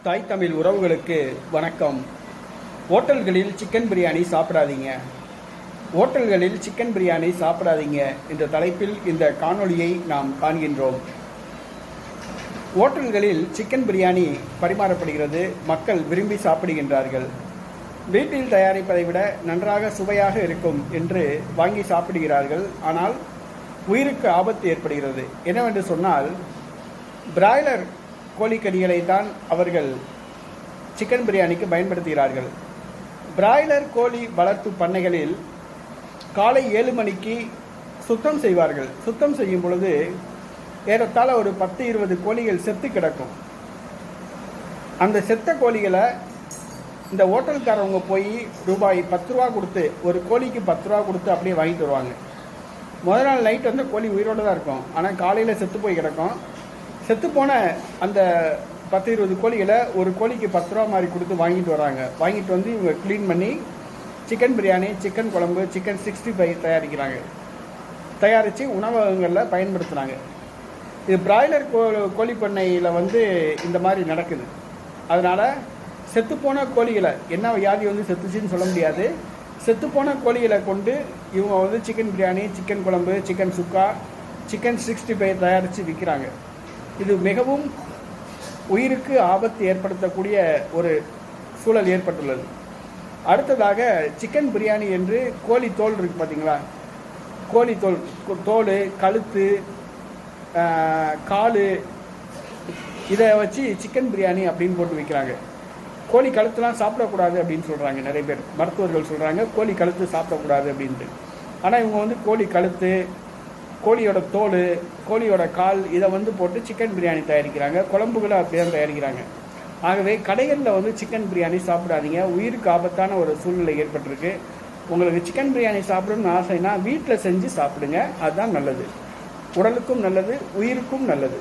தாய் தமிழ் உறவுகளுக்கு வணக்கம். ஓட்டல்களில் சிக்கன் பிரியாணி சாப்பிடாதீங்க. ஓட்டல்களில் சிக்கன் பிரியாணி சாப்பிடாதீங்க என்ற தலைப்பில் இந்த காணொளியை நாம் காண்கின்றோம். ஓட்டல்களில் சிக்கன் பிரியாணி பரிமாறப்படுகிறது. மக்கள் விரும்பி சாப்பிடுகின்றார்கள். வீட்டில் தயாரிப்பதை விட நன்றாக சுவையாக இருக்கும் என்று வாங்கி சாப்பிடுகிறார்கள். ஆனால் உயிருக்கு ஆபத்து ஏற்படுகிறது. என்னவென்று சொன்னால், பிராய்லர் கோழிக்கறிகளை தான் அவர்கள் சிக்கன் பிரியாணிக்கு பயன்படுத்துகிறார்கள். பிராய்லர் கோழி வளர்ப்பு பண்ணைகளில் காலை 7 மணிக்கு சுத்தம் செய்வார்கள். சுத்தம் செய்யும் பொழுது ஏறத்தாழ ஒரு 10-20 கோழிகள் செத்து கிடக்கும். அந்த செத்த கோழிகளை இந்த ஹோட்டல்காரவங்க போய் ரூபாய் 10 ரூபா கொடுத்து, ஒரு கோழிக்கு 10 ரூபா கொடுத்து அப்படியே வாங்கிட்டு வருவாங்க. முதல் நாள் நைட் வந்து கோழி உயிரோடு தான் இருக்கும். ஆனால் காலையில் செத்து போய் கிடக்கும். செத்துப்போன அந்த 10-20 கோழிகளை ஒரு கோழிக்கு 10 ரூபா மாதிரி கொடுத்து வாங்கிட்டு வராங்க. வாங்கிட்டு வந்து இவங்க க்ளீன் பண்ணி சிக்கன் பிரியாணி, சிக்கன் குழம்பு, சிக்கன் 65 தயாரித்து உணவகங்களில் பயன்படுத்துகிறாங்க. இது பிராய்லர் கோழி பண்ணையில் வந்து இந்த மாதிரி நடக்குது. அதனால் செத்துப்போன கோழிகளை, என்ன வியாதி வந்து செத்துச்சுன்னு சொல்ல முடியாது, செத்துப்போன கோழிகளை கொண்டு இவங்க வந்து சிக்கன் பிரியாணி, சிக்கன் குழம்பு, சிக்கன் சுக்கா, சிக்கன் 65 தயாரித்து விற்கிறாங்க. இது மிகவும் உயிருக்கு ஆபத்து ஏற்படுத்தக்கூடிய ஒரு சூழல் ஏற்பட்டுள்ளது. அடுத்ததாக சிக்கன் பிரியாணி என்று கோழி தோல் இருக்குது பார்த்தீங்களா, கோழி தோல், கழுத்து, கால், இதை வச்சு சிக்கன் பிரியாணி அப்படின்னு போட்டு விற்கிறாங்க. கோழி கழுத்துலாம் சாப்பிடக்கூடாது அப்படின்னு சொல்கிறாங்க. நிறைய பேர் மருத்துவர்கள் சொல்கிறாங்க கோழி கழுத்து சாப்பிடக்கூடாது அப்படின்ட்டு. ஆனால் இவங்க வந்து கோழி கழுத்து, கோழியோட தோல், கோழியோட கால், இதை வந்து போட்டு சிக்கன் பிரியாணி தயாரிக்கிறாங்க. குழம்புகளை அப்படியே தயாரிக்கிறாங்க. ஆகவே கடைகளில் வந்து சிக்கன் பிரியாணி சாப்பிடாதீங்க. உயிருக்கு ஆபத்தான ஒரு சூழ்நிலை ஏற்பட்டிருக்கு. உங்களுக்கு சிக்கன் பிரியாணி சாப்பிடணும்னு ஆசைன்னா வீட்டில் செஞ்சு சாப்பிடுங்க. அதுதான் நல்லது. உடலுக்கும் நல்லது, உயிருக்கும் நல்லது.